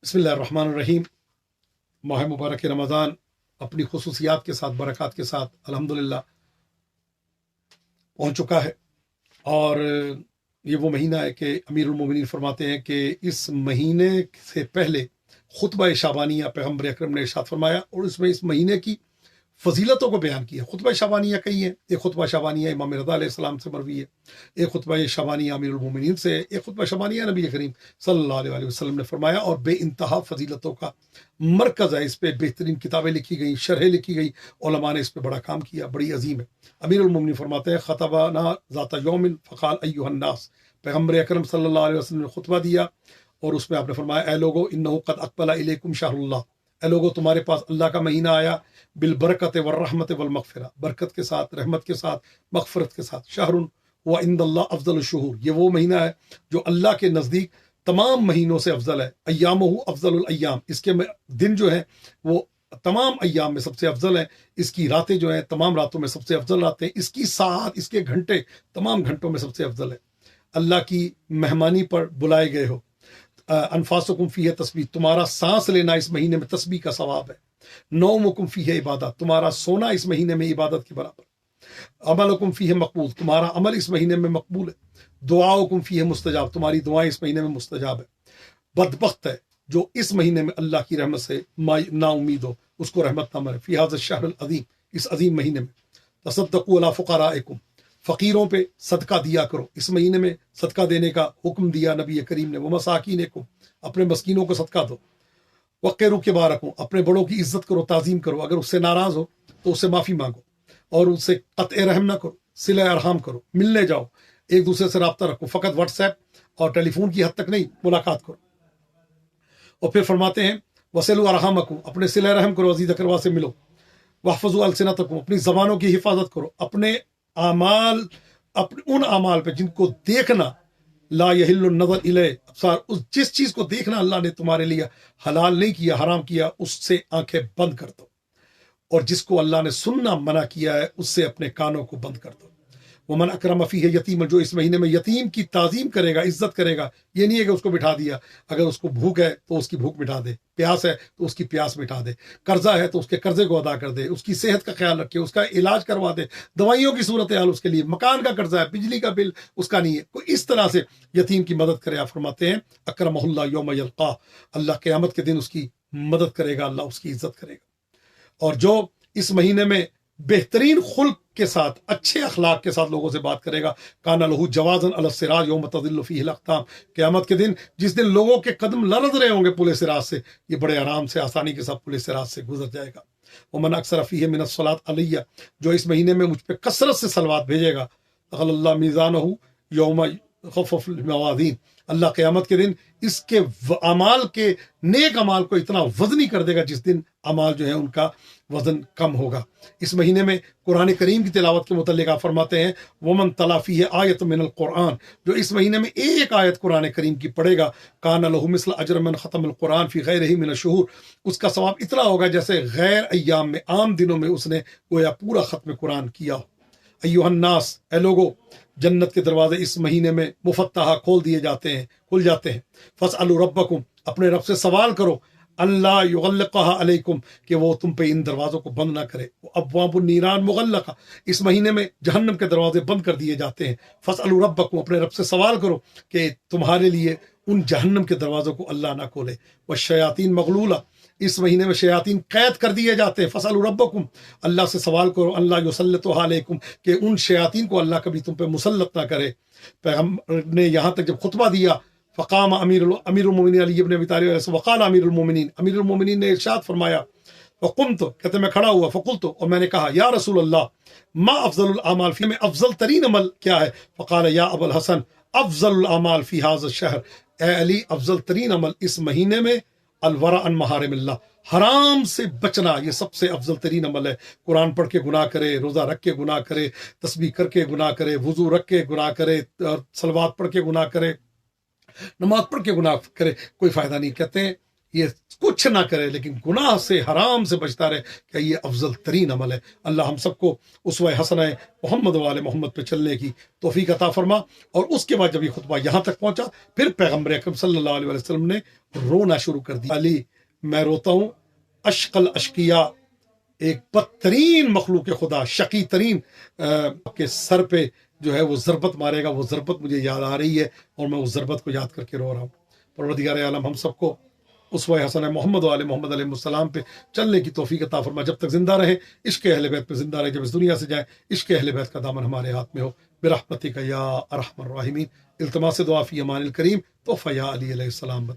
बिस्मिल्लाहिर्रहमानिर्रहीम। माह मुबारक रमज़ान अपनी खुसूसियात के साथ, बरक़ात के साथ अल्हम्दुलिल्लाह पहुँच चुका है। और ये वो महीना है कि अमीरुल मोमिनीन फरमाते हैं कि इस महीने से पहले खुतबा शाबानिया पैगम्बर अकरम ने इरशाद फरमाया और इसमें इस महीने की फजीलतों को बयान किया। खुतबा शाबानिया कई है। एक खुतबा शाबानिया इमाम रज़ा अलैहिस्सलाम से मरवी है, एक खुतबा शाबानिया अमीरुल मोमिनीन से, एक खुतबा शाबानिया नबी करीम सल्लल्लाहु अलैहि वसल्लम ने फरमाया। और बे इंतहा फजीलतों का मरकज़ है। इस पर बेहतरीन किताबें लिखी गई, शरह लिखी गई, उलमा ने इस पर बड़ा काम किया, बड़ी अजीम है। अमीरुल मोमिनीन फरमाते हैं खतबाना ज़ाता यौमिन फ़क़ाल अय्युहन्नास, पैगम्बर अकरम सल्लल्लाहु अलैहि वसल्लम ने खुतबा दिया और उसमें आपने फरमाया, ए लोगो इन्नहु क़द अक़बला इलैकुम शहरुल्लाह, ए लोगो तुम्हारे पास अल्लाह का महीना आया, बिल बरकत व रहमत वल मग़फ़िरा, बरकत के साथ, रहमत के साथ, मग़फ़िरत के साथ। शहरुन व इंदल्लाह अफ़ज़ल शुहूर, ये वो महीना है जो अल्लाह के नज़दीक तमाम महीनों से अफजल है। अय्यामुहु अफ़ज़लुल अय्याम, इसके दिन जो है वो तमाम अय्याम में सबसे अफजल है। इसकी रातें जो हैं तमाम रातों में सबसे अफजल रातें, इसकी सात, इसके घंटे तमाम घंटों में सबसे अफजल है। अल्लाह की मेहमानी पर बुलाए गए हो। अनफासुकुम फीह तस्बीह, तुम्हारा सांस लेना इस महीने में तस्बीह का सवाब है। नौमुकुम फीह इबादत, तुम्हारा सोना इस महीने में इबादत के बराबर। अमलुकुम फीह मकबूल, तुम्हारा अमल इस महीने में मकबूल है। दुआओकुम फीह मुस्तजाब, तुम्हारी दुआएं इस महीने में मुस्तजाब है। बदबख्त है जो इस महीने में अल्लाह की रहमत से ना उम्मीद हो, उसको रहमत ना मरे। फी हाज़ा शहर अज़ीम, इस अजीम महीने में। तसद्दक़ू अला फ़ुक़राइकुम, फ़कीरों पे सदका दिया करो। इस महीने में सदका देने का हुक्म दिया नबी करीम ने। वो मसाकीनकुम, अपने मस्कीनों को सदका दो। वक़्क़िरू किबारकुम, अपने बड़ों की इज्जत करो, ताज़ीम करो। अगर उससे नाराज़ हो तो उससे माफ़ी मांगो और उससे क़त्ए रहम ना करो, सिले अरहम करो, मिलने जाओ, एक दूसरे से रब्ता रखो। फ़कत व्हाट्सएप और टेलीफोन की हद तक नहीं, मुलाकात करो। और फिर फरमाते हैं वसलू अरहमकुम, अपने सिले रहम करो, अज़ीज़ अक़रबा से मिलो। वहफ़ज़ू अलसिनतकुम, अपनी ज़बानों की हिफाजत करो। अपने आमाल, अपने उन आमाल पे जिनको देखना ला यहिल्लु नज़र इले अब्सार, उस जिस चीज़ को देखना अल्लाह ने तुम्हारे लिए हलाल नहीं किया, हराम किया, उससे आंखें बंद कर दो। और जिसको अल्लाह ने सुनना मना किया है उससे अपने कानों को बंद कर दो। वमन अकरम फीह यतीम, जो इस महीने में यतीम की ताज़ीम करेगा, इज्जत करेगा। ये नहीं है कि उसको बिठा दिया, अगर उसको भूख है तो उसकी भूख मिटा दे, प्यास है तो उसकी प्यास मिटा दे, कर्जा है तो उसके कर्जे को अदा कर दे, उसकी सेहत का ख्याल रखे, उसका इलाज करवा दे, दवाइयों की सूरत हाल उसके लिए, मकान का कर्जा है, बिजली का बिल उसका नहीं है, कोई इस तरह से यतीम की मदद करे। आप फरमाते हैं अकरमहुल्लाह यौम यल्क़ाह, अल्लाह क़यामत के दिन उसकी मदद करेगा, अल्लाह उसकी इज्जत करेगा। और जो इस महीने में बेहतरीन खुल्क के साथ, अच्छे अखलाक के साथ लोगों से बात करेगा, काना लहू जवाजन अल सिराज यौम तज़िल्लु फीहिल अक़दाम, क़यामत के दिन जिस दिन लोगों के कदम लरज़ रहे होंगे पुल सिराज से, ये बड़े आराम से, आसानी के साथ पुल सिराज से गुजर जाएगा। वमन अक्सर फीह मिन अस्सलात अलैया, जो इस महीने में मुझ पर कसरत से सलवात भेजेगा, अल्लाह मीज़ानहू यौम खफ़फ़ुल मवाज़ीन, अल्लाह क़यामत के दिन इसके अमाल के, नेक अमाल को इतना वज़नी कर देगा जिस दिन अमाल जो है उनका वज़न कम होगा। इस महीने में कुरान करीम की तिलावत के मुतल्लिक़ आप फरमाते हैं वमन तला फ़ीह आयत मिनल कुरान, जो इस महीने में एक आयत कुरान करीम की पढ़ेगा, कान लहू मिस्ल अजर मन ख़तमल कुरान फ़ी गैरिही मिन अश-शुहूर, उसका सवाब इतना होगा जैसे गैर अय्याम में, आम दिनों में उसने गोया पूरा ख़त्म कुरान किया हो। अय्युहन्नास, ए लोगो, जन्नत के दरवाजे इस महीने में मुफत्तहा खोल दिए जाते हैं, खुल जाते हैं। फस्अलू रब्बकुम, अपने रब से सवाल करो, अल्लाह युग़ल्लिक़हा अलैकुम, कि वो तुम पे इन दरवाज़ों को बंद ना करे। अब्वाबुन नीरान मुग़ल्लक़ा, इस महीने में जहन्नम के दरवाजे बंद कर दिए जाते हैं। फस्अलू रब्बकुम, अपने रब से सवाल करो कि तुम्हारे लिए उन जहन्नम के दरवाज़ों को अल्लाह ना खोले। वश्शयातीन मग़लूला, इस महीने में शयातीन कैद कर दिए जाते हैं। फसलू रब्बकुम, अल्लाह से सवाल करो, अल्लाह युसल्लितुहा अलैकुम, कि उन शयातीन को अल्लाह कभी तुम पे मुसल्लत ना करे। पैगम्बर ने यहाँ तक जब खुतबा दिया, फ़क़ाम अमीरुल मोमिनीन अली इब्न अबी तालिब वक़ाल अमीरुल मोमिनीन ने इरशाद फरमाया, फ़क़ुमतु, कहते मैं खड़ा हुआ, फ़क़ुलतु, और मैंने कहा, या रसूल अल्लाह, मा अफ़ज़लुल अमाल फ़ी, में अफ़ज़ल तरीन अमल क्या है? फ़क़ाल या अबुल हसन अफ़ज़लुल अमाल फ़ी हाज़ा शहर, ए अली, अफ़ज़ल तरीन अमल इस महीने में अलवरा अन महारिमिल्लाह, हराम से बचना, ये सबसे अफजल तरीन अमल है। कुरान पढ़ के गुनाह करे, रोज़ा रख के गुनाह करे, तस्बीह करके गुनाह करे, वुज़ू रख के गुनाह करे, और सलवात पढ़ के गुनाह करे, नमाज पढ़ के गुनाह करे, कोई फ़ायदा नहीं। कहते हैं یہ کچھ نہ کرے لیکن گناہ سے حرام سے بچتا رہے، کہ یہ افضل ترین عمل ہے۔ اللہ ہم سب کو اسوہ حسنہ محمد و آل محمد پہ چلنے کی توفیق عطا فرما۔ اور اس کے بعد جب یہ خطبہ یہاں تک پہنچا، پھر پیغمبر اکرم صلی اللہ علیہ وسلم نے رونا شروع کر دیا۔ علی میں روتا ہوں، اشقل اشقیا، ایک بدترین مخلوق خدا، شقی ترین کے سر پہ جو ہے وہ ضربت مارے گا، وہ ضربت مجھے یاد آ رہی ہے اور میں اس ضربت کو یاد کر کے رو رہا ہوں۔ پروردگار عالم ہم سب کو اسوہ حسنہ محمد و آل محمد علیہ السلام پہ چلنے کی توفیق عطا فرما۔ جب تک زندہ رہیں عشق اہل بیت پہ زندہ رہیں، جب اس دنیا سے جائیں عشق اہل بیت کا دامن ہمارے ہاتھ میں ہو، برحمتک یا ارحم الراحمین۔ التماس دعا فی امان الکریم، تحفہ یا علی علیہ السلام۔